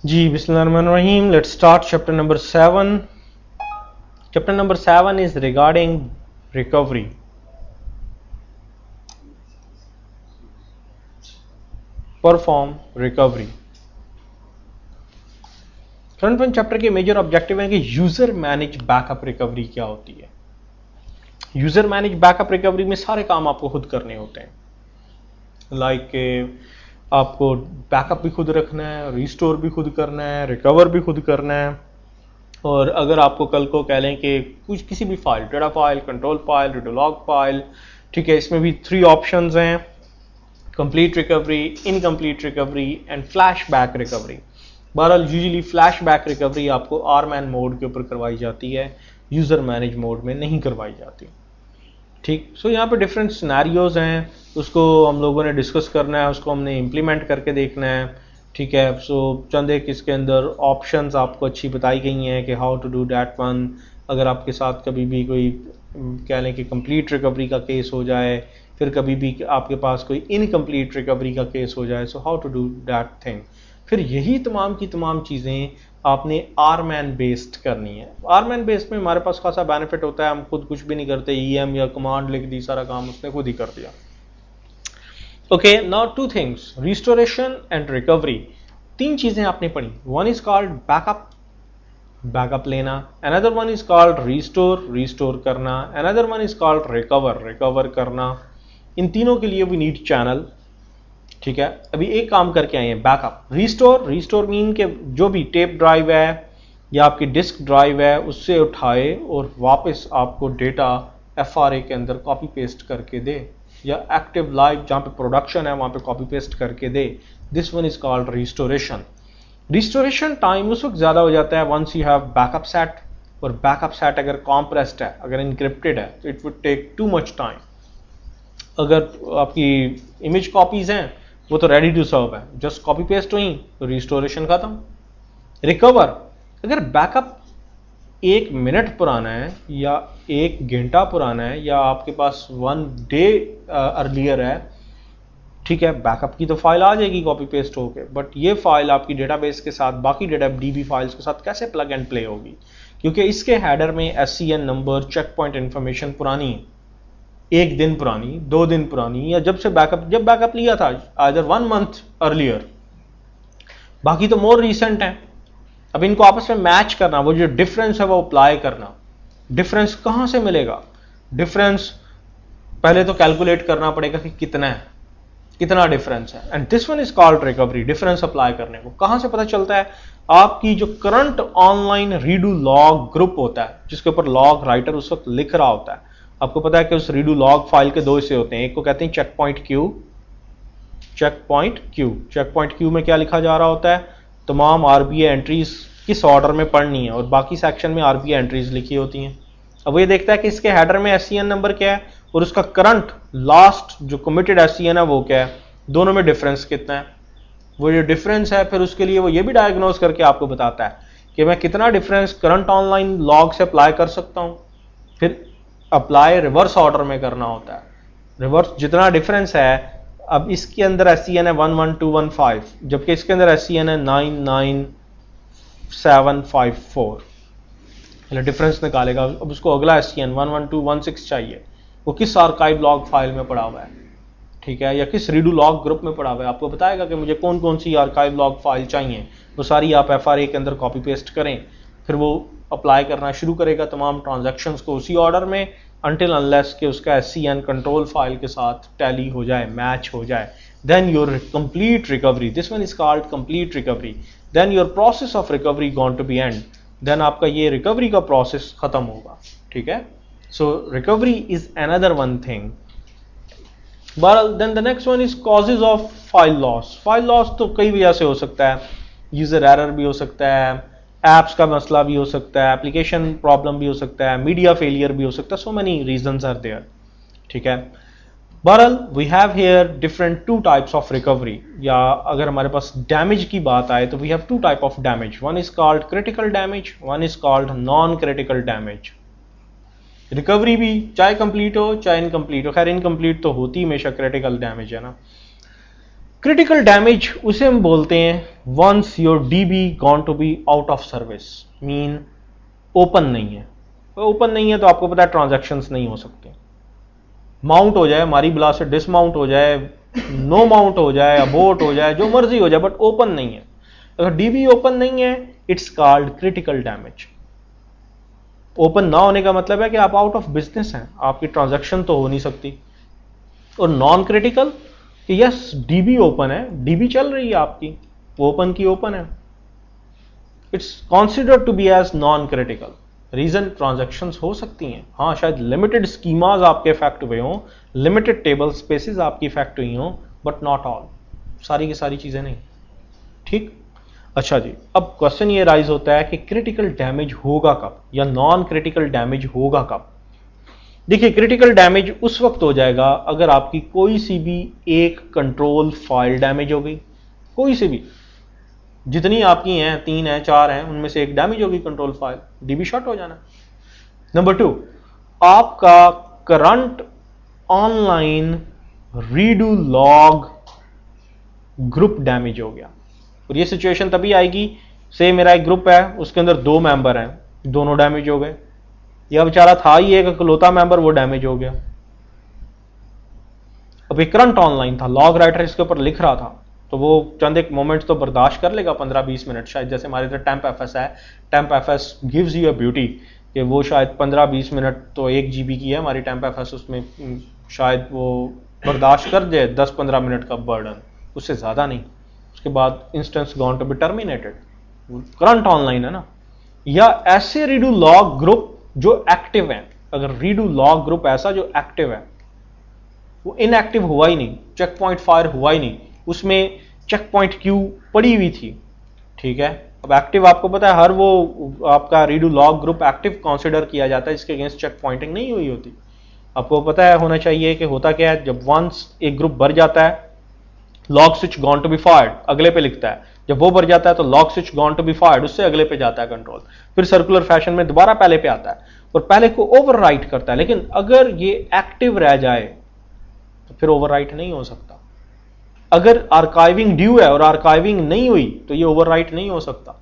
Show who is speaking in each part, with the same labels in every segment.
Speaker 1: जी बिस्मिल्लाहिर्रहमानिर्रहीम. Let's start chapter number 7. Chapter number 7 is regarding recovery. Perform recovery. Front front chapter के major objective है कि user manage backup recovery क्या होती है. यूजर मैनेज बैकअप रिकवरी में सारे काम आपको खुद करने होते हैं. लाइक आपको बैकअप भी खुद रखना है, रिस्टोर भी खुद करना है, रिकवर भी खुद करना है. और अगर आपको कल को कह लें कि कुछ किसी भी file, data file, control file, redo log file, ठीक है, इसमें भी 3 ऑप्शंस हैं: complete recovery, incomplete recovery and flashback recovery. बहरहाल यूजुअली फ्लैशबैक रिकवरी आपको आरमैन मोड के ऊपर करवाई जाती है, यूजर मैनेज मोड में नहीं करवाई जाती. ठीक. सो यहाँ पे डिफरेंट सिनेरियोज हैं, उसको हम लोगों ने डिस्कस करना है, उसको हमने इम्प्लीमेंट करके देखना है. ठीक है. सो चंद एक इसके अंदर ऑप्शंस आपको अच्छी बताई गई हैं कि how to do that one. अगर आपके साथ कभी भी कोई कह लें कि कंप्लीट रिकवरी का केस हो जाए, फिर कभी भी आपके पास कोई इनकम्प्लीट रिकवरी का केस हो जाए, so how to do that thing. फिर यही तमाम की तमाम चीज़ें आपने आरमैन बेस्ड करनी है. आरमैन बेस्ड में हमारे पास खासा बेनिफिट होता है, हम खुद कुछ भी नहीं करते, ईएम या कमांड लिख दी, सारा काम उसने खुद ही कर दिया. Okay, now 2 things, restoration and recovery. 3 चीजें आपने पढ़ी. One is called backup, backup लेना. Another one is called restore, restore करना. Another one is called recover, recover करना. इन तीनों के लिए वी नीड चैनल. ठीक है. अभी एक काम करके आए हैं, बैकअप. रिस्टोर, रिस्टोर मीन के जो भी टेप ड्राइव है या आपकी डिस्क ड्राइव है उससे उठाए और वापस आपको डेटा एफआरए के अंदर कॉपी पेस्ट करके दे, या एक्टिव लाइव जहां पे प्रोडक्शन है वहां पे कॉपी पेस्ट करके दे. This one is called restoration. Restoration time उस वक्त ज्यादा हो जाता है once you have backup set, और बैकअप सेट अगर कॉम्प्रेस्ड है, अगर इनक्रिप्टेड है, तो it would take too much time. अगर आपकी इमेज कॉपीज हैं वो तो रेडी टू सर्व है, जस्ट कॉपी पेस्ट हुई तो रिस्टोरेशन खत्म. रिकवर, अगर बैकअप 1 मिनट पुराना है या 1 घंटा पुराना है या आपके पास 1 डे अर्लियर है, ठीक है, बैकअप की तो फाइल आ जाएगी कॉपी पेस्ट होके, बट ये फाइल आपकी डेटाबेस के साथ, बाकी डेटा डीबी फाइल्स के साथ कैसे प्लग एंड प्ले होगी, क्योंकि इसके हेडर में SCN number, check point information पुरानी है, 1 दिन पुरानी, 2 दिन पुरानी, या जब बैकअप लिया था, आइदर 1 मंथ अर्लियर, बाकी तो मोर रीसेंट है. अब इनको आपस में मैच करना, वो जो डिफरेंस है वो अप्लाई करना. डिफरेंस कहां से मिलेगा? डिफरेंस पहले तो कैलकुलेट करना पड़ेगा कि कितना डिफरेंस है, and this one is called recovery. Difference apply करने को कहां से पता चलता है? आपकी जो current online redo log group होता है, जिसके ऊपर लॉग राइटर उस वक्त लिख रहा होता है. आपको पता है कि उस रीडू लॉग फाइल के 2 हिस्से होते हैं, एक को कहते हैं check point queue. Check point queue में क्या लिखा जा रहा होता है? तमाम आरबीआई एंट्रीज किस ऑर्डर में पढ़नी है, और बाकी सेक्शन में आरबीआई एंट्रीज लिखी होती हैं. अब वो ये देखता है कि इसके हेडर में एससीएन नंबर क्या है और उसका करंट लास्ट जो कमिटेड एससीएन है वो क्या है, दोनों में डिफरेंस कितना है. वो जो डिफरेंस है फिर उसके लिए वो ये भी डायग्नोज करके आपको बताता है कि मैं कितना डिफरेंस करंट ऑनलाइन लॉग से अप्लाई कर सकता हूं. फिर अप्लाई रिवर्स ऑर्डर में करना होता है. रिवर्स जितना डिफरेंस है, अब इसके अंदर एससीएन है 11215, जबकि इसके अंदर एससीएन है 99754. डिफरेंस निकालेगा. अब उसको अगला एससीएन 11216 चाहिए, वो किस आर्काइव लॉग फाइल में पड़ा हुआ है, ठीक है, या किस रीडू लॉग ग्रुप में पड़ा हुआ है. आपको बताएगा कि मुझे कौन कौन सी आर्काइव लॉग फाइल चाहिए, वो सारी आप एफआरए के अंदर कॉपी पेस्ट करें. फिर वो अप्लाई करना शुरू करेगा तमाम ट्रांजैक्शंस को उसी ऑर्डर में, until unless कि उसका SCN कंट्रोल फाइल के साथ टैली हो जाए, मैच हो जाए. Then your complete recovery, this one is called complete recovery. Then your process of recovery going to be end. Then आपका ये रिकवरी का प्रोसेस खत्म होगा. ठीक है. So recovery is another one thing. But then the next one is causes of file loss. File loss तो कई वजह से हो सकता है. यूजर एरर भी हो सकता है, एप्स का मसला भी हो सकता है, एप्लीकेशन प्रॉब्लम भी हो सकता है, मीडिया फेलियर भी हो सकता है. So many reasons are there. ठीक है. बहरहाल we have here different 2 types of recovery. या अगर हमारे पास डैमेज की बात आए तो we have 2 type of damage. One is called critical damage, one is called non critical damage. Recovery भी चाहे कंप्लीट हो चाहे इनकम्प्लीट हो, खैर इनकम्प्लीट तो होती हमेशा क्रिटिकल डैमेज है ना. क्रिटिकल डैमेज उसे हम बोलते हैं once your DB gone to be out of service, mean open नहीं है। ओपन नहीं है तो आपको पता है ट्रांजैक्शंस नहीं हो सकते, माउंट हो जाए, हमारी बिला से डिसमाउंट हो जाए, नो माउंट हो जाए, अबोर्ट हो जाए, जो मर्जी हो जाए, बट ओपन नहीं है। अगर डीबी ओपन नहीं है it's called critical damage. Open ना होने का मतलब है कि आप आउट ऑफ बिजनेस हैं, आपकी ट्रांजैक्शन तो हो नहीं सकती। और नॉन क्रिटिकल कि यस डीबी ओपन है, डीबी चल रही है आपकी, ओपन की ओपन है, it's considered to be as non critical. Reason transactions हो सकती हैं, हाँ शायद लिमिटेड स्कीमाज आपके इफेक्ट हुए हों, लिमिटेड टेबल स्पेसेस आपकी इफेक्ट हुई हों, बट नॉट ऑल, सारी की सारी चीजें नहीं। ठीक, अच्छा जी, अब क्वेश्चन ये राइज होता है कि क्रिटिकल डैमेज होगा कब या नॉन क्रिटिकल डैमेज होगा कब। देखिए क्रिटिकल डैमेज उस वक्त हो जाएगा अगर आपकी कोई सी भी एक कंट्रोल फाइल डैमेज हो गई, कोई सी भी, जितनी आपकी हैं 3 हैं 4 हैं उनमें से एक डैमेज होगी कंट्रोल फाइल, डीबी शॉर्ट हो जाना। नंबर 2, आपका current online redo log group damage हो गया। और ये सिचुएशन तभी आएगी, से मेरा एक ग्रुप है उसके अंदर 2 मेंबर हैं, दोनों डैमेज हो गए, या बेचारा था ही एक इकलौता मेंबर वो डैमेज हो गया। अब एक करंट ऑनलाइन था, लॉग राइटर इसके ऊपर लिख रहा था, तो वो चंद एक मोमेंट्स तो बर्दाश्त कर लेगा, 15-20 मिनट शायद, जैसे हमारे इधर टेम्प एफएस है, temp FS gives you a beauty कि वो शायद 15-20 मिनट तो 1 GB की है हमारी टेम्प एफएस, उसमें शायद वो बर्दाश्त कर जाए 10-15 मिनट का बर्डन, उससे ज्यादा नहीं। उसके बाद instance gone to be terminated, current online है ना। या ऐसे रीडू लॉग ग्रुप जो एक्टिव है, अगर रीडू लॉग ग्रुप ऐसा जो एक्टिव है, वो इनएक्टिव हुआ ही नहीं, चेक पॉइंट फायर हुआ ही नहीं, उसमें चेक पॉइंट क्यू पड़ी हुई थी, ठीक है। अब एक्टिव आपको पता है हर वो आपका redo log group active consider किया जाता है जिसके अगेंस्ट चेक पॉइंटिंग नहीं हुई होती। आपको पता है होना चाहिए कि होता क्या है, जब वंस एक ग्रुप भर जाता है log switch gone to be fired अगले पे लिखता है, जब वो भर जाता है तो log switch gone to be fired उससे अगले पे जाता है कंट्रोल, फिर सर्कुलर फैशन में दोबारा पहले पे आता है और पहले को ओवरराइट करता है। लेकिन अगर ये एक्टिव रह जाए तो फिर ओवरराइट नहीं हो सकता। अगर आर्काइविंग ड्यू है और आर्काइविंग नहीं हुई तो ये ओवरराइट नहीं हो सकता।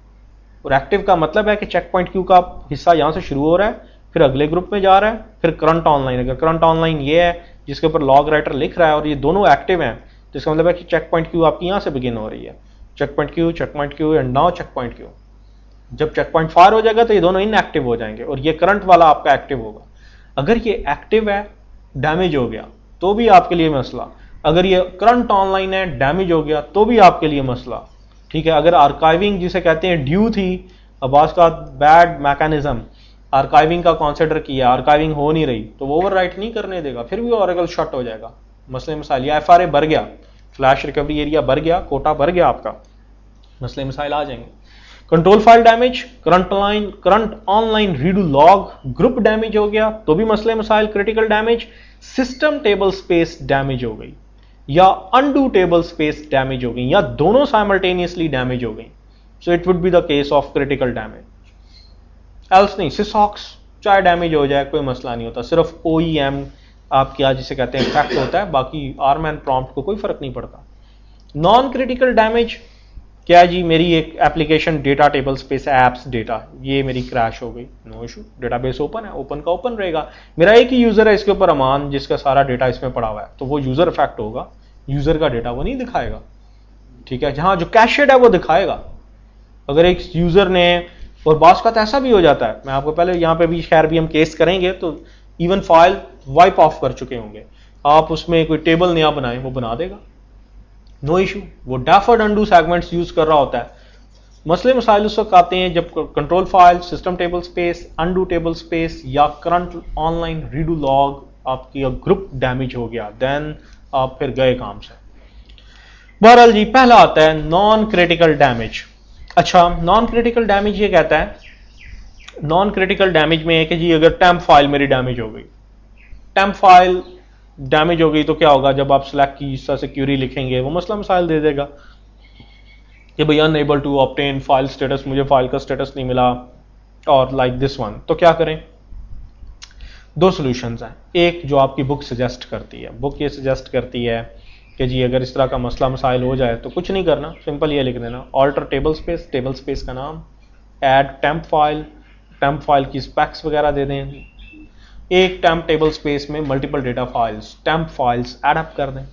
Speaker 1: और एक्टिव का मतलब है कि चेक पॉइंट क्यू का हिस्सा यहां से शुरू हो रहा है, फिर अगले ग्रुप में जा रहा है, फिर करंट ऑनलाइन, अगर करंट ऑनलाइन ये है जिसके ऊपर लॉग राइटर लिख रहा है और ये दोनों एक्टिव हैं, तो इसका मतलब है कि चेक पॉइंट क्यू आपकी यहां से बिगिन हो रही है, check point queue and now check point queue. जब चेक पॉइंट फायर हो जाएगा तो ये दोनों इनएक्टिव हो जाएंगे और ये करंट वाला आपका एक्टिव होगा। अगर ये एक्टिव है डैमेज हो गया तो भी आपके लिए मसला, अगर ये करंट ऑनलाइन है डैमेज हो गया तो भी आपके लिए मसला, ठीक है। अगर आर्काइविंग जिसे कहते हैं ड्यू थी, अब्बास का बैड मैकेनिज्म, आर्काइविंग का कंसीडर किया, आर्काइविंग हो नहीं रही तो वो ओवरराइट नहीं करने देगा, फिर भी ओरेकल शट हो जाएगा। मसले मसाइल, या एफआरए भर गया, फ्लैश रिकवरी एरिया भर गया, कोटा भर गया आपका, मसले मसाइल आ जाएंगे। Control file damage, current online redo log group damage हो गया तो भी मसले मसाइल, critical damage. System table space damage हो गई या अनडू टेबल स्पेस डैमेज हो गई या दोनों साइमल्टेनियसली डैमेज हो गई, so it would be the case of critical damage. Else नहीं, सिसॉक्स चाहे डैमेज हो जाए कोई मसला नहीं होता, सिर्फ OEM आपके यहाँ जिसे कहते हैं इफेक्ट होता है, बाकी आर्म एंड प्रॉम्प्ट को कोई फर्क नहीं पड़ता। नॉन क्रिटिकल डैमेज क्या जी, मेरी एक application data table space apps data ये मेरी क्रैश हो गई, नो इशू, डेटाबेस ओपन है, ओपन का ओपन रहेगा, मेरा एक ही यूजर है इसके ऊपर अमान जिसका सारा डेटा इसमें पड़ा हुआ है, तो वो यूजर इफेक्ट होगा, यूजर का डेटा वो नहीं दिखाएगा, ठीक है। जहां जो कैशेड है वो दिखाएगा। अगर एक यूजर ने, और बास का तो ऐसा भी हो जाता है, मैं आपको पहले यहां पे भी खैर भी हम केस करेंगे, तो इवन फाइल वाइप ऑफ कर चुके होंगे, आप उसमें कोई टेबल नया बनाए वो बना देगा, नो इशू। वो डेफर्ड अनडू सेगमेंट्स यूज कर रहा होता है। मसले मसाइल उस वक्त आते हैं जब control file, system table space, undo table space या करंट ऑनलाइन रीडू लॉग आपकी ग्रुप डैमेज हो गया, देन आप फिर गए काम से। बहरहाल जी, पहला आता है नॉन क्रिटिकल डैमेज। अच्छा, नॉन क्रिटिकल डैमेज ये कहता है, नॉन क्रिटिकल डैमेज में है कि जी अगर टेम्प फाइल मेरी डैमेज हो गई, टेम्प फाइल डैमेज हो गई तो क्या होगा, जब आप सेलेक्ट की इस तरह से क्यूरी लिखेंगे वो मसला मसाइल दे देगा कि भाई unable to obtain file status, मुझे फाइल का स्टेटस नहीं मिला, और लाइक दिस वन। तो क्या करें, 2 सॉल्यूशंस हैं। एक जो आपकी बुक सजेस्ट करती है, बुक ये सजेस्ट करती है कि जी अगर इस तरह का मसला मसाइल हो जाए तो कुछ नहीं करना, सिंपल ये लिख देना ऑल्टर टेबल स्पेस का नाम, ऐड टेम्प फाइल की स्पेक्स वगैरह दे दें, एक टेम्प टेबल स्पेस में multiple data files, temp files add up कर दें।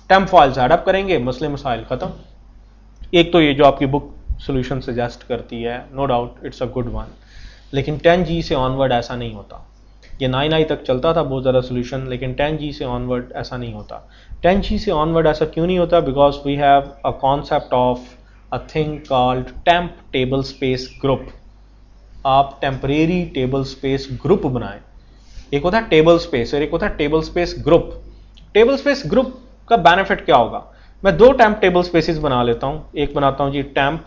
Speaker 1: टेम्प फाइल्स एडअप करेंगे, मसले मसाइल खत्म। एक तो ये जो आपकी बुक सोल्यूशन सजेस्ट करती है, no doubt it's a good one, लेकिन 10G से ऑनवर्ड ऐसा नहीं होता। ये 9i तक चलता था बहुत ज़्यादा सोल्यूशन, लेकिन 10G से ऑनवर्ड ऐसा नहीं होता। 10G से ऑनवर्ड ऐसा क्यों नहीं होता? Because we have a concept of a thing called temp table space group. आप टेम्परेरी टेबल स्पेस ग्रुप बनाएं। एक होता है टेबल स्पेस और एक होता है table space group. Table space group का बेनिफिट क्या होगा? मैं दो टेम्प टेबल स्पेसिस बना लेता हूं, एक बनाता हूं जी टेम्प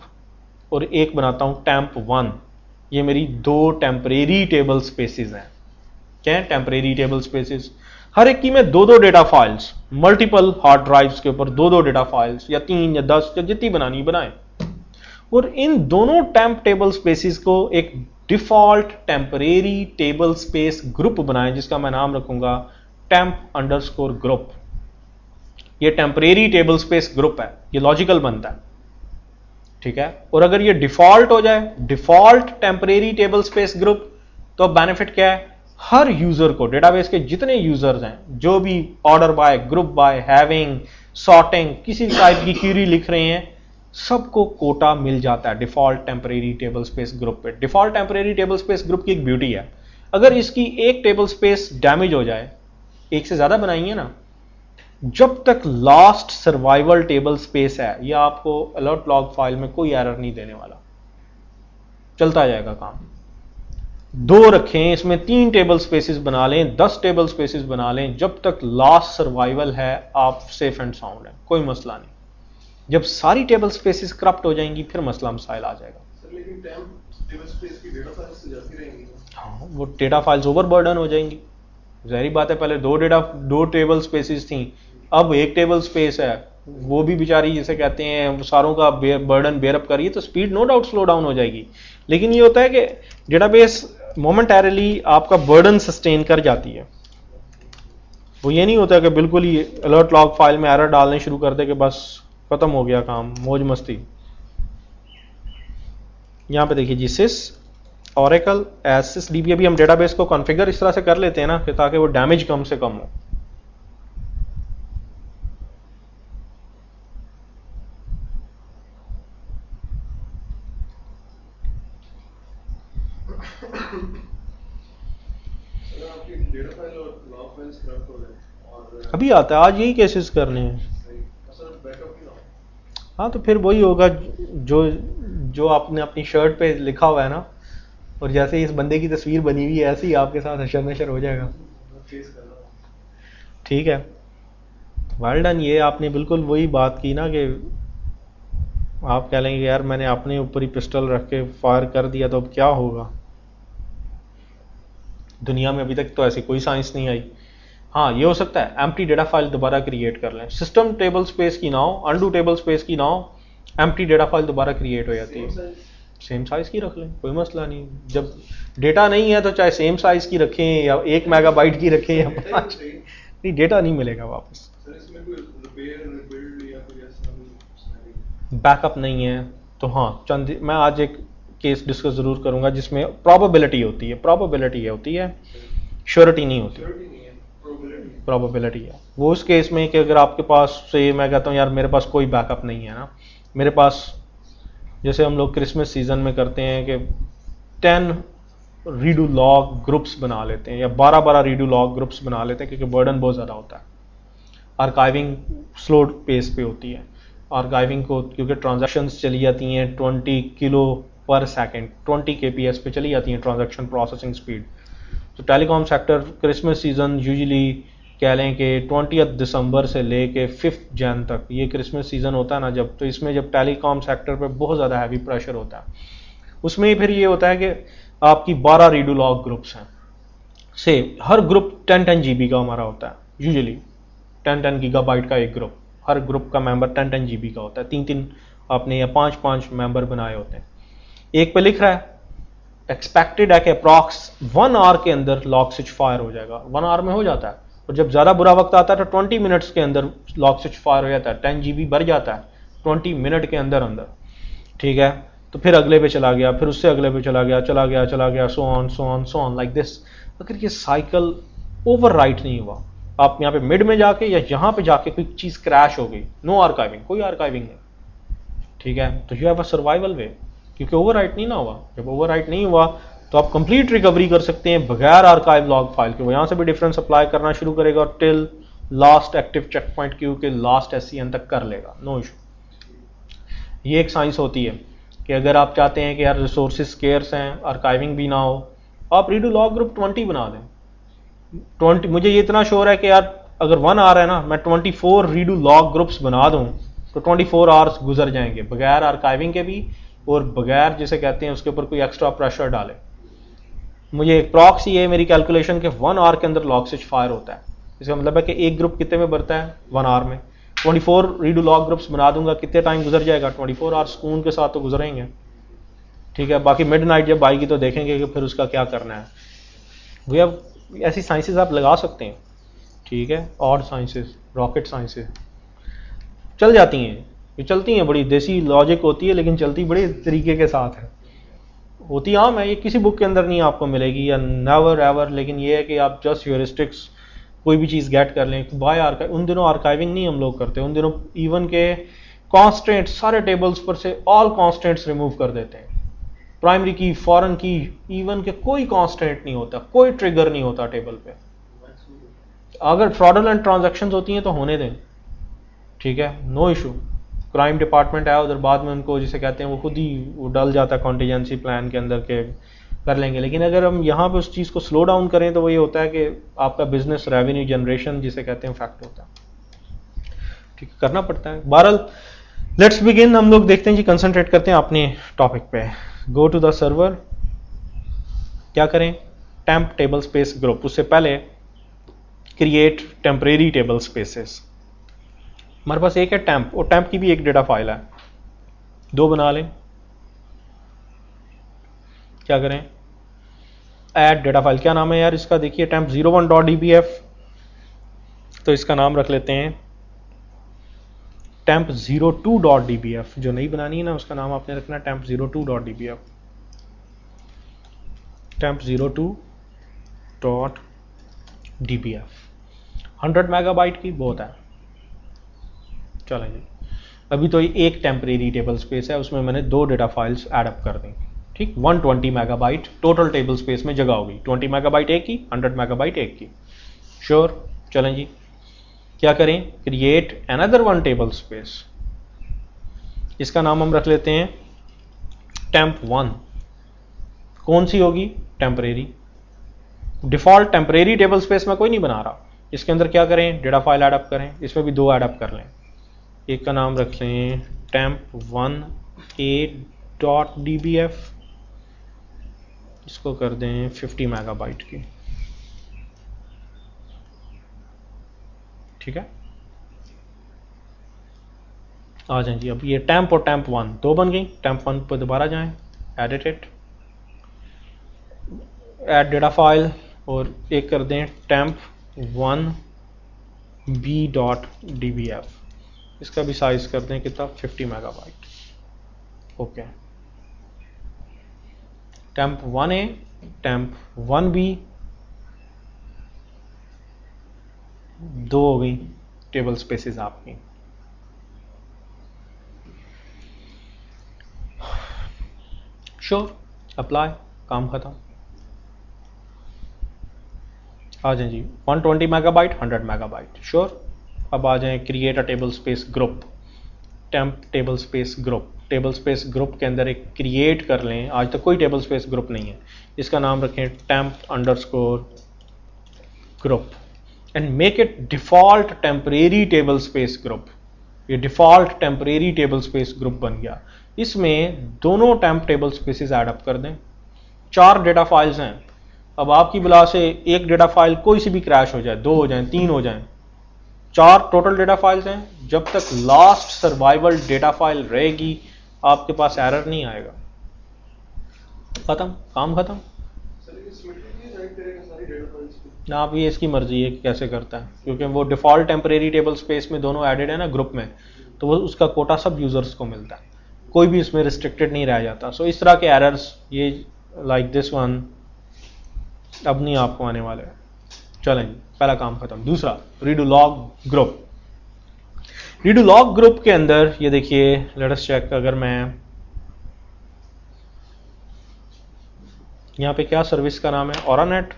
Speaker 1: और एक बनाता हूं टेम्प 1। ये मेरी दो टेम्परेरी टेबल स्पेसिस हैं। क्या है टेम्परेरी टेबल स्पेसिस? हर एक की में दो दो data files, multiple hard drives के ऊपर दो दो डेटा फाइल्स, या 3 या 10 या जितनी बनानी बनाए। और इन दोनों टेम्प टेबल स्पेसिस को एक default temporary table space group बनाएं, जिसका मैं नाम रखूंगा टेम्प अंडरस्कोर ग्रुप। ये टेम्परेरी टेबल स्पेस ग्रुप है, ये लॉजिकल बनता है, ठीक है। और अगर ये डिफॉल्ट हो जाए, default temporary table space group, तो बेनिफिट क्या है? हर यूजर को, डेटाबेस के जितने यूजर्स हैं, जो भी order by, group by, having, sorting, किसी टाइप की क्वेरी लिख रहे हैं, सबको कोटा मिल जाता है default temporary table space group पे। Default temporary table space group की एक ब्यूटी है, अगर इसकी एक टेबल स्पेस डैमेज हो जाए, एक से ज्यादा बनाइए ना, जब तक लास्ट सर्वाइवल टेबल स्पेस है, यह आपको अलर्ट लॉग फाइल में कोई एरर नहीं देने वाला, चलता जाएगा काम। दो रखें, इसमें 3 टेबल स्पेसिस बना लें, 10 टेबल स्पेसिस बना लें, जब तक लास्ट सर्वाइवल है आप सेफ एंड साउंड है, कोई मसला नहीं। जब सारी टेबल स्पेसिस करप्ट हो जाएंगी फिर मसला मसाइल आ जाएगा।
Speaker 2: सर लेकिन टेबल स्पेस की डेटा फाइल्स तो जाती रहेंगी।
Speaker 1: हाँ, वो डेटा फाइल्स ओवरबर्डन हो जाएंगी, जाहिर बात है। पहले दो टेबल स्पेसिस थी, अब एक टेबल स्पेस है, वो भी बेचारी जिसे कहते हैं सारों का बर्डन बेयरअप करिए, तो speed no doubt slow down हो जाएगी। लेकिन ये होता है कि डेटाबेस मोमेंटरली आपका बर्डन सस्टेन कर जाती है। वो ये नहीं होता कि बिल्कुल ही अलर्ट लॉग फाइल में एरर डालने शुरू कर दे कि बस खत्म हो गया काम, मौज मस्ती। यहां पे देखिए जी सिस ऑरेकल एज सिस डीबी। अभी हम डेटाबेस को कॉन्फ़िगर इस तरह से कर लेते हैं ना कि ताकि वो डैमेज कम से कम हो।
Speaker 2: डेटा फाइल और लॉग फाइल्स करप्ट हो जाए और
Speaker 1: अभी आता है, आज यही केसेस करने हैं।
Speaker 2: सर बैकअप नहीं हो।
Speaker 1: हाँ, तो फिर वही होगा जो जो आपने अपनी शर्ट पे लिखा हुआ है ना, और जैसे ही इस बंदे की तस्वीर बनी हुई है ऐसे ही आपके साथ हशर नशर हो जाएगा।
Speaker 2: फेस कर रहा हूं।
Speaker 1: ठीक है, वेल डन। ये आपने बिल्कुल वही बात की ना कि आप कह लेंगे यार मैंने अपने ऊपर ही पिस्टल रख के फायर कर दिया तो अब क्या होगा। दुनिया में अभी तक तो ऐसी कोई साइंस नहीं आई। हाँ, ये हो सकता है एम्प्टी डेटा फाइल दोबारा क्रिएट कर लें, सिस्टम टेबल स्पेस की ना हो, अनडू टेबल स्पेस की ना हो, एम्प्टी डेटा फाइल दोबारा क्रिएट हो जाती है। सेम साइज की रख लें, कोई मसला नहीं। जब डेटा नहीं है तो चाहे सेम साइज की रखें या 1 मेगाबाइट की रखें या 5, नहीं डेटा नहीं मिलेगा वापस।
Speaker 2: सर इसमें कोई रिपेयर रिबिल्ड या कोई ऐसा
Speaker 1: बैकअप नहीं है तो हाँ, चंद मैं आज एक केस डिस्कस जरूर करूंगा जिसमें प्रोबेबिलिटी होती है, प्रोबेबिलिटी होती है, श्योरिटी नहीं होती, प्रोबेबिलिटी है। वो उस केस में कि अगर आपके पास से मैं कहता हूँ यार मेरे पास कोई बैकअप नहीं है ना, मेरे पास जैसे हम लोग क्रिसमस सीजन में करते हैं कि 10 रीडू लॉग ग्रुप्स बना लेते हैं या 12 रीडू लॉग ग्रुप्स बना लेते हैं, क्योंकि बर्डन बहुत ज़्यादा होता है। आर्काइविंग स्लो पेस पे होती है आर्काइविंग को, क्योंकि ट्रांजैक्शंस चली जाती हैं 20 किलो पर सेकेंड, 20 kps पे चली जाती हैं ट्रांजैक्शन प्रोसेसिंग स्पीड। तो telecom sector Christmas season usually कह लें कि 20 दिसंबर से लेके 5 जन तक ये क्रिसमस सीजन होता है ना जब, तो इसमें जब टेलीकॉम सेक्टर पे बहुत ज़्यादा हैवी प्रेशर होता है, उसमें फिर ये होता है कि आपकी 12 रीडू लॉग ग्रुप्स हैं से हर ग्रुप 10 GB का हमारा होता है, यूजुअली 10 गीगाबाइट का एक ग्रुप, हर ग्रुप का मेंबर 10 GB का होता है। 3 आपने या 5 मेंबर बनाए होते हैं। एक पे लिख रहा है एक्सपेक्टेड है कि अप्रॉक्स 1 आवर के अंदर लॉग स्विच फायर हो जाएगा। 1 आवर में हो जाता है, और जब ज़्यादा बुरा वक्त आता है तो 20 मिनट्स के अंदर लॉग स्विच फायर हो जाता है, 10 GB भर जाता है 20 मिनट के अंदर अंदर, ठीक है। तो फिर अगले पे चला गया, फिर उससे अगले पे चला गया, सो ऑन लाइक दिस। अगर ये साइकिल ओवर राइट नहीं हुआ, आप यहाँ पे मिड में जाके या यहाँ पे जाके कोई चीज़ क्रैश हो गई, नो आर्काइविंग, कोई आर्काइविंग नहीं, ठीक है, तो यू हैव अ सर्वाइवल वे, क्योंकि ओवरराइट नहीं ना हुआ। जब ओवरराइट नहीं हुआ तो आप कंप्लीट रिकवरी कर सकते हैं बगैर आर्काइव लॉग फाइल के। वो यहाँ से भी डिफरेंस अप्लाई करना शुरू करेगा और till last active check point queue के लास्ट SCN तक कर लेगा, नो इशू। ये एक साइंस होती है कि अगर आप चाहते हैं कि यार रिसोर्सेज स्केर्स हैं, आर्काइविंग भी ना हो, आप रीडू लॉग ग्रुप 20 बना दें। 20, मुझे ये इतना श्योर है कि यार अगर 1 आवर है ना, मैं 24 रीडू लॉग ग्रुप्स बना दूं तो 24 आवर्स गुजर जाएंगे बगैर आर्काइविंग के भी, और बगैर जिसे कहते हैं उसके ऊपर कोई एक्स्ट्रा प्रेशर डाले। मुझे एक प्रॉक्सी है मेरी कैलकुलेशन के 1 आवर के अंदर लॉग स्विच फायर होता है। इसका मतलब है कि एक ग्रुप कितने में बढ़ता है, 1 आवर में। 24 रीडू लॉग ग्रुप्स बना दूंगा, कितने टाइम गुजर जाएगा, 24 आवर्स सुकून के साथ तो गुजरेंगे, ठीक है। बाकी मिडनाइट जब आएगी तो देखेंगे कि फिर उसका क्या करना है। भैया ऐसी साइंसेस आप लगा सकते हैं, ठीक है, और साइंसेस, रॉकेट साइंसेस चल जाती हैं, ये चलती हैं, बड़ी देसी लॉजिक होती है लेकिन चलती बड़े तरीके के साथ है, होती आम है, ये किसी बुक के अंदर नहीं आपको मिलेगी या नेवर एवर। लेकिन ये है कि आप जस्ट ह्यूरिस्टिक्स कोई भी चीज़ गेट कर लें बाय आर्काइव। उन दिनों आर्काइविंग नहीं हम लोग करते, उन दिनों इवन के कॉन्स्टेंट्स सारे टेबल्स पर से ऑल कॉन्स्टेंट्स रिमूव कर देते हैं, प्राइमरी की, फॉरेन की, इवन के कोई कॉन्स्टेंट नहीं होता, कोई ट्रिगर नहीं होता टेबल पे। अगर फ्रॉडुलेंट ट्रांजैक्शंस होती हैं तो होने दें, ठीक है, नो इशू। क्राइम डिपार्टमेंट आया उधर, बाद में उनको जिसे कहते हैं वो खुद ही वो डल जाता है कॉन्टीजेंसी प्लान के अंदर के कर लेंगे। लेकिन अगर हम यहाँ पे उस चीज़ को स्लो डाउन करें तो वो ये होता है कि आपका बिजनेस रेवेन्यू जनरेशन जिसे कहते हैं फैक्ट होता है, ठीक, करना पड़ता है। बहरहाल लेट्स बिगिन, हम लोग देखते हैं जी, कंसंट्रेट करते हैं अपने टॉपिक पे। गो टू द सर्वर, क्या करें, टेम्प टेबल स्पेस ग्रुप। उससे पहले क्रिएट टेम्परेरी टेबल स्पेसेस। हमारे पास एक है टेम्प, और टेम्प की भी एक डेटा फाइल है, 2 बना लें। क्या करें, ऐड डेटा फाइल, क्या नाम है यार इसका, देखिए टेम्प 01.dbf, तो इसका नाम रख लेते हैं टेम्प 02.dbf। जो नई बनानी है ना उसका नाम आपने रखना temp 02.dbf, temp 02.dbf। 100 megabyte की बहुत है, चलें जी। अभी तो ये एक टेम्परेरी टेबल स्पेस है, उसमें मैंने 2 डेटा फाइल्स एडअप कर दी, ठीक। 120 मेगाबाइट टोटल टेबल स्पेस में जगह होगी, 20 मेगाबाइट एक की, 100 मेगाबाइट एक की, श्योर। चलें जी, क्या करें, क्रिएट अनदर 1 टेबल स्पेस। इसका नाम हम रख लेते हैं टेम्प 1। कौन सी होगी, temporary. Default temporary table space में कोई नहीं बना रहा, इसके अंदर क्या करें, डेटा फाइल एडअप करें, इसमें भी 2 एडअप कर लें। एक का नाम रख लें टेम्प 1a.dbf, इसको कर दें 50 मेगाबाइट की, ठीक है। आ जाए जी, अब ये टेम्प और टेम्प 1 2 बन गई। टेम्प 1 पर दोबारा जाएं, edit it, add data file, और एक कर दें टेम्प 1b.dbf, इसका भी साइज कर दें कितना, 50 megabyte, okay. Temp 1a, temp 1b, 2 हो गई टेबल स्पेसेस आपकी। श्योर, अप्लाई, काम खत्म। आ जाए जी, 120 मेगाबाइट, 100 मेगाबाइट, श्योर। अब आ जाएं create a table space group, temp table space group. Table space group के अंदर एक क्रिएट कर लें, आज तक कोई टेबल स्पेस ग्रुप नहीं है, इसका नाम रखें temp_ group and make it default temporary table space group. ये default temporary table space group बन गया। इसमें दोनों टेम्प टेबल स्पेसेस ऐड कर दें। 4 डेटा फाइल्स हैं, अब आपकी बुला से एक डेटा फाइल कोई सी भी क्रैश हो जाए, 2 हो जाए, 3 हो जाए, 4 टोटल डेटा फाइल्स हैं। जब तक लास्ट सर्वाइवल डेटा फाइल रहेगी आपके पास एरर नहीं आएगा। खत्म, काम खत्म। आप ये इसकी मर्जी है कि कैसे करता है, क्योंकि वो डिफ़ॉल्ट टेम्परेरी टेबल स्पेस में दोनों एडेड है ना ग्रुप में, तो वो उसका कोटा सब यूज़र्स को मिलता है, कोई भी इसमें रिस्ट्रिक्टेड नहीं रह जाता। सो इस तरह के एरर्स ये लाइक दिस वन अब नहीं आपको आने वाले। चलें, पहला काम खत्म। दूसरा, redo log group. Redo log group के अंदर ये देखिए, लेट अस चेक, अगर मैं यहाँ पे क्या सर्विस का नाम है, ऑरानेट,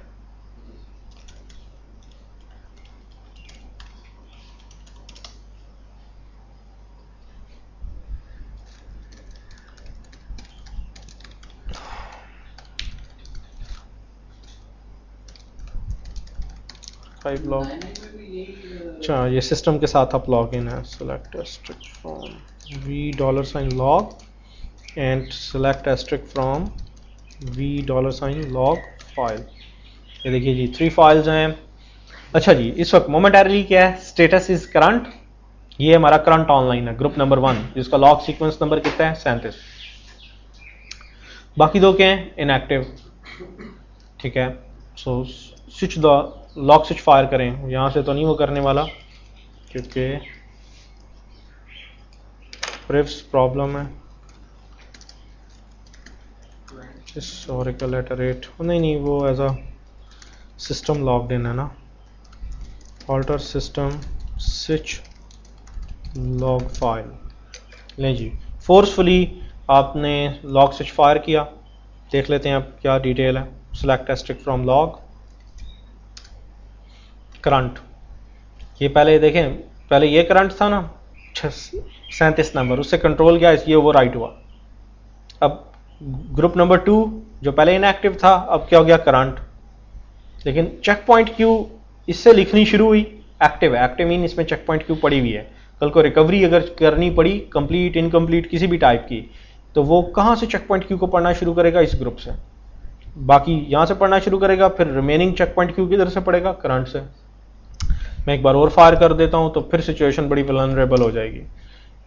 Speaker 1: फाइव लॉग। अच्छा, ये सिस्टम के साथ आप लॉग इन है। Select asterisk from V dollar sign log and select asterisk from V dollar sign log file. ये देखिए जी 3 फाइल्स हैं। अच्छा जी, इस वक्त मोमेंटरीली क्या है, स्टेटस इज करंट, ये हमारा करंट ऑनलाइन है ग्रुप नंबर 1, जिसका लॉग सीक्वेंस नंबर कितना है, 37। बाकी दो क्या हैं, इनएक्टिव। ठीक है, so switch the log switch fire करें, यहां से तो नहीं वो करने वाला क्योंकि प्रिव्स प्रॉब्लम है। हिस्टोरिकल एट रेट नहीं, वो as a system logged in है ना। Alter system switch log file, लें जी, फोर्सफुली आपने लॉग स्विच फायर किया। देख लेते हैं अब क्या डिटेल है। Select asterisk from log current, ये पहले देखें, पहले ये करंट था ना 37 नंबर, उससे कंट्रोल गया, इसलिए ओवर राइट हुआ। अब ग्रुप नंबर 2 जो पहले इनएक्टिव था, अब क्या हो गया, करंट। लेकिन चेक पॉइंट क्यू इससे लिखनी शुरू हुई, एक्टिव है। एक्टिव मीन इसमें चेक पॉइंट क्यू पड़ी हुई है। कल को रिकवरी अगर करनी पड़ी, कंप्लीट इनकम्प्लीट किसी भी टाइप की, तो वो कहाँ से चेक पॉइंट क्यू को पढ़ना शुरू करेगा, इस ग्रुप से। बाकी यहां से पढ़ना शुरू करेगा, फिर रिमेनिंग चेक पॉइंट क्यू किधर से पड़ेगा, करंट से। मैं एक बार और फायर कर देता हूं तो फिर सिचुएशन बड़ी वल्नरेबल हो जाएगी।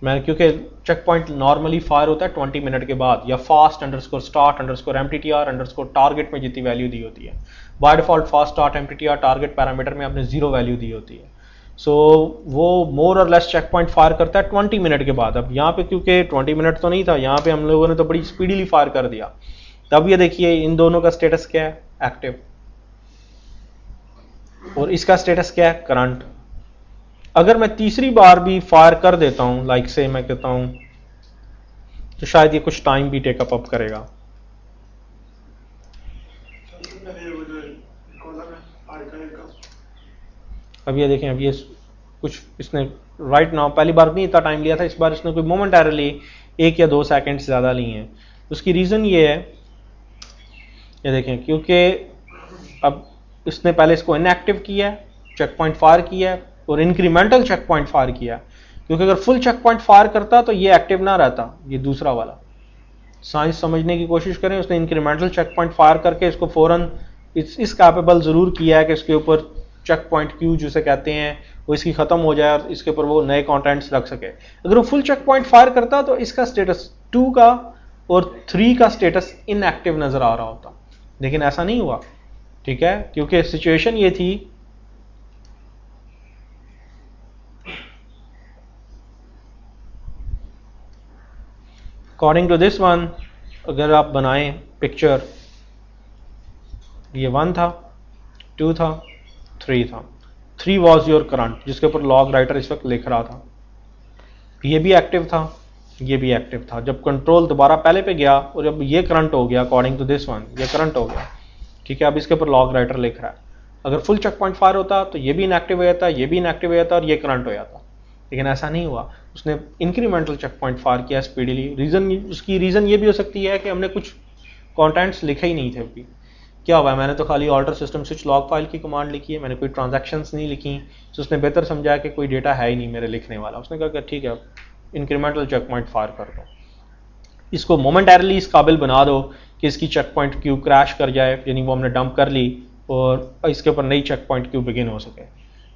Speaker 1: मैं क्योंकि चेक पॉइंट नॉर्मली फायर होता है 20 मिनट के बाद, या fast underscore start underscore MTTR underscore target में जितनी वैल्यू दी होती है। By default fast start MTTR target parameter में आपने 0 वैल्यू दी होती है। सो वो मोर और लेस चेक पॉइंट फायर करता है 20 मिनट के बाद। अब यहाँ पे क्योंकि 20 मिनट तो नहीं था, यहाँ पे हम लोगों ने तो बड़ी स्पीडीली फायर कर दिया। तब ये देखिए इन दोनों का स्टेटस क्या है, एक्टिव, और इसका स्टेटस क्या है, करंट। अगर मैं तीसरी बार भी फायर कर देता हूं, लाइक से मैं कहता हूं, तो शायद ये कुछ टाइम भी टेकअप अप करेगा। अब ये देखें, अब ये कुछ इसने राइट नाउ, पहली बार नहीं इतना टाइम लिया था, इस बार इसने कोई मोमेंटरली 1 या 2 सेकंड से ज़्यादा लिए हैं। उसकी रीज़न ये है, ये देखें, क्योंकि अब इसने पहले इसको इनएक्टिव किया है, चेक पॉइंट फायर किया है, और इंक्रीमेंटल चेक पॉइंट फायर किया, क्योंकि अगर फुल चेक पॉइंट फायर करता तो ये एक्टिव ना रहता, ये दूसरा वाला। साइंस समझने की कोशिश करें, उसने इंक्रीमेंटल चेक पॉइंट फायर करके इसको फौरन इस कैपेबल ज़रूर किया है कि इसके ऊपर चेक पॉइंट क्यू जिसे कहते हैं वो इसकी ख़त्म हो जाए और इसके ऊपर वो नए कंटेंट्स रख सके। अगर वो फुल चेक पॉइंट फायर करता तो इसका स्टेटस 2 का और 3 का स्टेटस इनएक्टिव नज़र आ रहा होता, लेकिन ऐसा नहीं हुआ। ठीक है, क्योंकि सिचुएशन ये थी, अकॉर्डिंग टू दिस वन, अगर आप बनाएं पिक्चर, ये 1 था, 2 था, 3 था। 3 वॉज योर करंट, जिसके ऊपर लॉग राइटर इस वक्त लिख रहा था। ये भी एक्टिव था, ये भी एक्टिव था। जब कंट्रोल दोबारा पहले पे गया और जब ये करंट हो गया, अकॉर्डिंग टू दिस वन ये करंट हो गया। ठीक है, अब इसके ऊपर लॉग राइटर लिख रहा है। अगर फुल चेक पॉइंट फायर होता तो ये भी इनएक्टिव हो जाता, ये भी इनएक्टिव हो जाता और ये करंट हो जाता, लेकिन ऐसा नहीं हुआ। उसने इंक्रीमेंटल चेक पॉइंट फायर किया स्पीडीली। उसकी रीज़न ये भी हो सकती है कि हमने कुछ कॉन्टेंट्स लिखे ही नहीं थे अभी। क्या हुआ, मैंने तो खाली alter system switch log file की कमांड लिखी है, मैंने कोई ट्रांजैक्शंस नहीं लिखी। तो उसने बेहतर समझा कि कोई डेटा है ही नहीं मेरे लिखने वाला। उसने कहा कि ठीक है, इंक्रीमेंटल चेक पॉइंट फायर कर दो, इसको मोमेंटरली इस काबिल बना दो कि इसकी चेक पॉइंट क्यू क्रैश कर जाए, यानी वो हमने डंप कर ली और इसके ऊपर नई चेक पॉइंट क्यू बिगिन हो सके।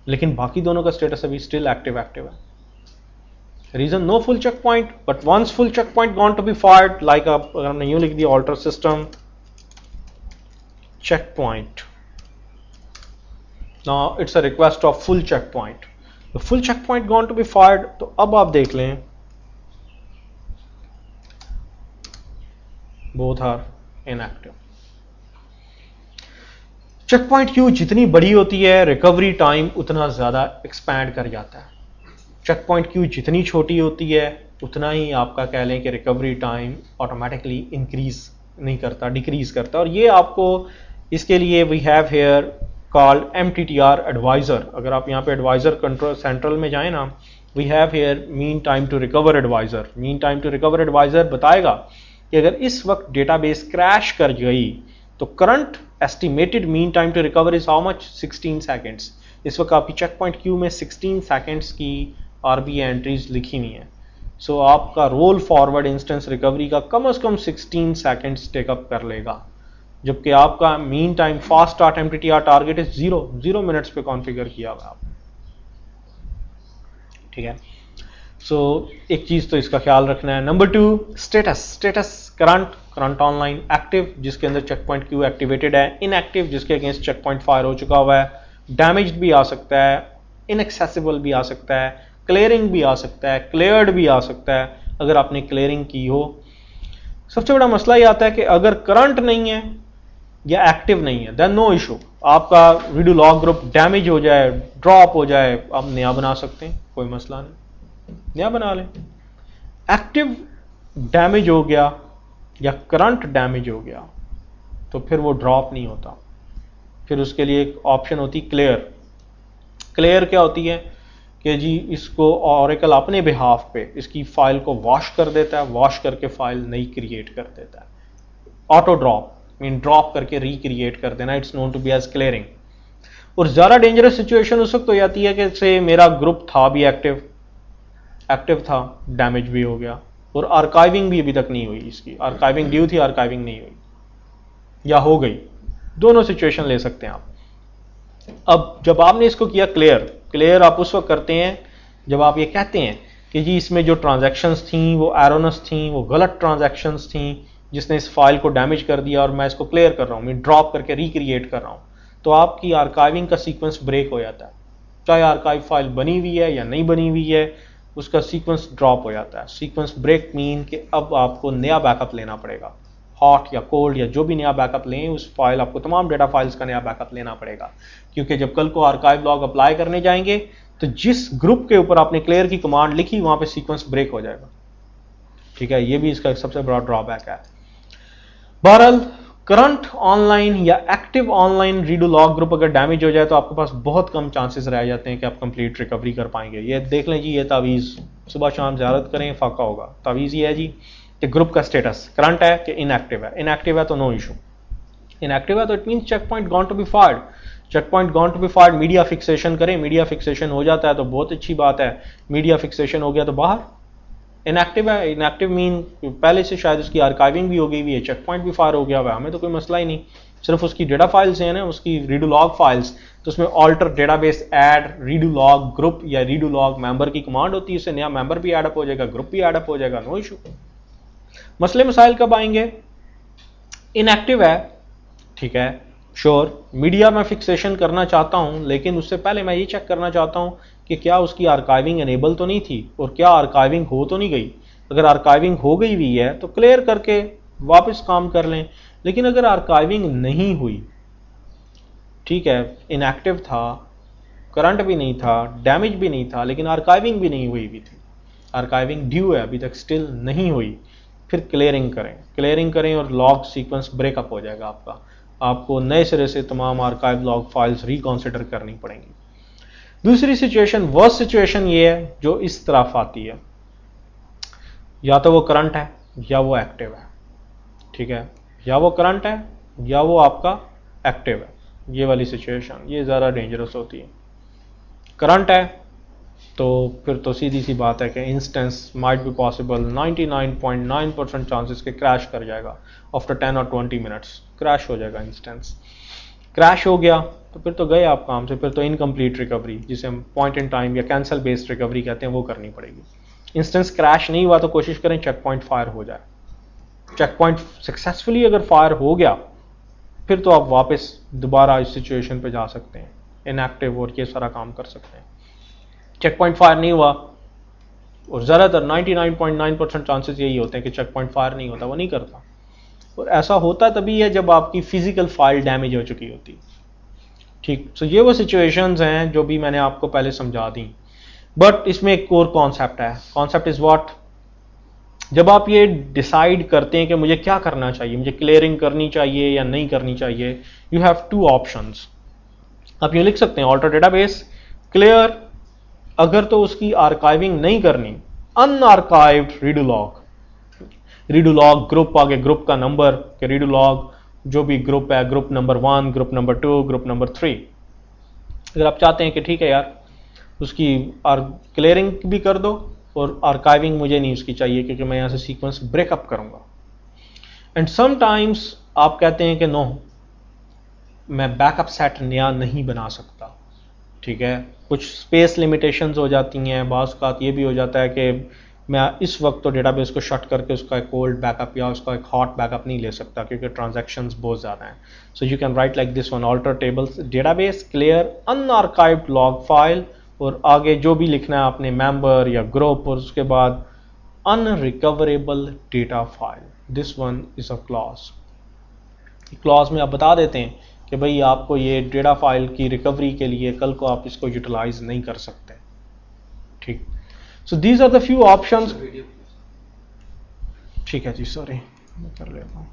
Speaker 1: लेकिन बाकी दोनों का स्टेटस अभी स्टिल एक्टिव है। Reason, no full check point, but once full check point gone to be fired, like अगर हमने यूं लिख दिया alter system check point now it's a request of full check point, the full check point going to be fired. तो अब आप देख लें both are inactive. Check point queue जितनी बड़ी होती है रिकवरी टाइम उतना ज्यादा एक्सपैंड कर जाता है। चेक पॉइंट क्यू जितनी छोटी होती है उतना ही आपका कह लें कि रिकवरी टाइम ऑटोमेटिकली इंक्रीज नहीं करता, डिक्रीज करता। और ये आपको इसके लिए we have here called MTTR advisor. अगर आप यहाँ पे एडवाइजर कंट्रोल सेंट्रल में जाए ना, we have here mean time to recover advisor. Mean time to recover advisor बताएगा कि अगर इस वक्त डेटाबेस क्रैश कर गई तो current estimated mean time to recover is how much, 16 seconds. इस वक्त आपकी चेक पॉइंट क्यू में 16 सेकेंड्स की RBA एंट्रीज लिखी हुई हैं। सो आपका रोल फॉरवर्ड इंस्टेंस रिकवरी का कम से कम 16 सेकेंड्स टेकअप कर लेगा, जबकि आपका mean time fast start MTTR target is 0 minutes पे कॉन्फ़िगर किया हुआ आपने। ठीक है, सो एक चीज तो इसका ख्याल रखना है। Number 2 status current online, active जिसके अंदर चेक पॉइंट क्यू एक्टिवेटेड है, इनएक्टिव जिसके अगेंस्ट चेक पॉइंट फायर हो चुका हुआ है, डैमेज्ड भी आ सकता है, इनएक्सेसिबल भी आ सकता है, क्लियरिंग भी आ सकता है, क्लियर्ड भी आ सकता है अगर आपने क्लियरिंग की हो। सबसे बड़ा मसला ये आता है कि अगर करंट नहीं है या एक्टिव नहीं है देन नो इशू। आपका रीडू लॉग ग्रुप डैमेज हो जाए, ड्रॉप हो जाए, आप नया बना सकते हैं, कोई मसला नहीं, नया बना लें। एक्टिव डैमेज हो गया या करंट डैमेज हो गया तो फिर वो ड्रॉप नहीं होता, फिर उसके लिए एक ऑप्शन होती क्लियर। क्लियर क्या होती है कि जी इसको ऑरेकल अपने बिहाफ पे इसकी फाइल को वॉश कर देता है, वॉश करके फाइल नई क्रिएट कर देता है। ऑटो ड्रॉप मीन ड्रॉप करके रिक्रिएट कर देना, it's known to be as clearing. और ज्यादा डेंजरस सिचुएशन उस वक्त हो जाती है कि से मेरा ग्रुप था भी एक्टिव था, डैमेज भी हो गया और आर्काइविंग भी अभी तक नहीं हुई, इसकी आर्काइविंग ड्यू थी, आर्काइविंग नहीं हुई या हो गई, दोनों सिचुएशन ले सकते हैं आप। अब जब आपने इसको किया क्लियर आप उस वक्त करते हैं जब आप ये कहते हैं कि जी इसमें जो ट्रांजैक्शंस थी वो एरोनस थी, वो गलत ट्रांजैक्शंस थी जिसने इस फाइल को डैमेज कर दिया और मैं इसको क्लियर कर रहा हूं, मैं ड्रॉप करके रिक्रिएट कर रहा हूं, तो आपकी आर्काइविंग का सीक्वेंस ब्रेक हो जाता है। चाहे आर्काइव फाइल बनी हुई है या नहीं बनी हुई है, उसका सीक्वेंस ड्रॉप हो जाता है। सीक्वेंस ब्रेक मीन कि अब आपको नया बैकअप लेना पड़ेगा, हॉट या कोल्ड या जो भी नया बैकअप लें, उस फाइल आपको तमाम डेटा फाइल्स का नया बैकअप लेना पड़ेगा, क्योंकि जब कल को आर्काइव लॉग अप्लाई करने जाएंगे तो जिस ग्रुप के ऊपर आपने क्लियर की कमांड लिखी वहां पे सीक्वेंस ब्रेक हो जाएगा। ठीक है, ये भी इसका सबसे बड़ा ड्रॉबैक है। बहरहाल करंट ऑनलाइन या active online redo log group अगर डैमेज हो जाए तो आपके पास बहुत कम चांसेस रह जाते हैं कि आप कंप्लीट रिकवरी कर पाएंगे। ये देख लें जी, ये तावीज़ सुबह शाम ज़ियारत करें फाका होगा। तावीज़ ये है जी कि ग्रुप का स्टेटस करंट है कि इनएक्टिव है। इनएक्टिव है तो नो इशू, इनएक्टिव है तो it mean check point gone to be fired. Check point gone to be fired, media fixation करें, मीडिया फिक्सेशन हो जाता है तो बहुत अच्छी बात है, मीडिया फिक्सेशन हो गया तो बाहर। इनएक्टिव है, इनएक्टिव मीन पहले से शायद उसकी आर्काइविंग भी हो गई हुई है, चेक पॉइंट भी फायर हो गया हुआ है, हमें तो कोई मसला ही नहीं, सिर्फ उसकी डेटा फाइल्स हैं ना, उसकी रीडू लॉग फाइल्स, तो उसमें alter database add redo log group या रीडू लॉग मेंबर की कमांड होती है, उससे नया मेंबर भी एडअप हो जाएगा, ग्रुप भी एडअप हो जाएगा, नो इशू। मसले मसाइल कब आएंगे? इनएक्टिव है, ठीक है, श्योर, मीडिया में फिक्सेशन करना चाहता हूं, लेकिन उससे पहले मैं ये चेक करना चाहता हूं कि क्या उसकी आर्काइविंग एनेबल तो नहीं थी और क्या आर्काइविंग हो तो नहीं गई। अगर आर्काइविंग हो गई हुई है तो क्लियर करके वापस काम कर लें, लेकिन अगर आर्काइविंग नहीं हुई, ठीक है, इनएक्टिव था, करंट भी नहीं था, डैमेज भी नहीं था, लेकिन आर्काइविंग भी नहीं हुई भी थी, आर्काइविंग ड्यू है, अभी तक स्टिल नहीं हुई, फिर क्लियरिंग करें और लॉग सीक्वेंस ब्रेकअप हो जाएगा आपका। आपको नए सिरे से तमाम आर्काइव लॉग फाइल्स रिकॉन्सिडर करनी पड़ेंगी। दूसरी सिचुएशन, वर्स्ट सिचुएशन ये है जो इस तरफ आती है, या तो वो करंट है या वो एक्टिव है, ठीक है, या वो करंट है या वो आपका एक्टिव है। ये वाली सिचुएशन ये ज़्यादा डेंजरस होती है। करंट है तो फिर तो सीधी सी बात है कि instance might be possible, 99.9% chances के क्रैश कर जाएगा आफ्टर 10 और 20 मिनट्स, क्रैश हो जाएगा इंस्टेंस। क्रैश हो गया तो फिर तो गए आप काम से, फिर तो इनकम्प्लीट रिकवरी, जिसे हम पॉइंट इन टाइम या कैंसल बेस्ड रिकवरी कहते हैं, वो करनी पड़ेगी। इंस्टेंस क्रैश नहीं हुआ तो कोशिश करें चेक पॉइंट फायर हो जाए। चेक पॉइंट सक्सेसफुली अगर फायर हो गया फिर तो आप वापस दोबारा इस सिचुएशन पे जा सकते हैं, इनएक्टिव और ये सारा काम कर सकते हैं। चेक पॉइंट फायर नहीं हुआ, और ज़्यादातर 99.9% चांसेस यही होते हैं कि चेक पॉइंट फायर नहीं होता, वो नहीं करता। और ऐसा होता तभी है जब आपकी फिजिकल फाइल डैमेज हो चुकी होती है। ठीक, सो ये वो सिचुएशंस हैं जो भी मैंने आपको पहले समझा दी। बट इसमें एक और कॉन्सेप्ट है। कॉन्सेप्ट इज व्हाट, जब आप ये डिसाइड करते हैं कि मुझे क्या करना चाहिए, मुझे क्लियरिंग करनी चाहिए या नहीं करनी चाहिए, यू हैव टू ऑप्शंस। आप ये लिख सकते हैं ऑल्टर डेटाबेस क्लियर, अगर तो उसकी आर्काइविंग नहीं करनी, unarchived redo log. Redo log group, आगे ग्रुप का नंबर के रीडू लॉग जो भी ग्रुप है, group number 1, group number 2, group number 3। अगर आप चाहते हैं कि ठीक है यार उसकी क्लियरिंग भी कर दो और आर्काइविंग मुझे नहीं उसकी चाहिए क्योंकि मैं यहां से सीक्वेंस ब्रेकअप करूंगा। एंड समटाइम्स आप कहते हैं कि नो, मैं बैकअप सेट नया नहीं बना सकता। ठीक है, कुछ स्पेस लिमिटेशंस हो जाती हैं, बाज़ औक़ात ये भी हो जाता है कि मैं इस वक्त तो डेटाबेस को शट करके उसका एक कोल्ड बैकअप या उसका एक हॉट बैकअप नहीं ले सकता क्योंकि ट्रांजैक्शंस बहुत ज़्यादा हैं। So you can write like this one, alter tables database clear unarchived log file, और आगे जो भी लिखना है आपने मेंबर या ग्रुप, और उसके बाद unrecoverable data file. This one is a clause. Clause में आप बता देते हैं कि भाई आपको ये डेटा फाइल की रिकवरी के लिए कल को आप इसको यूटिलाइज नहीं कर सकते। ठीक, so these are the few options. ठीक है जी, सॉरी मैं कर लेता हूँ।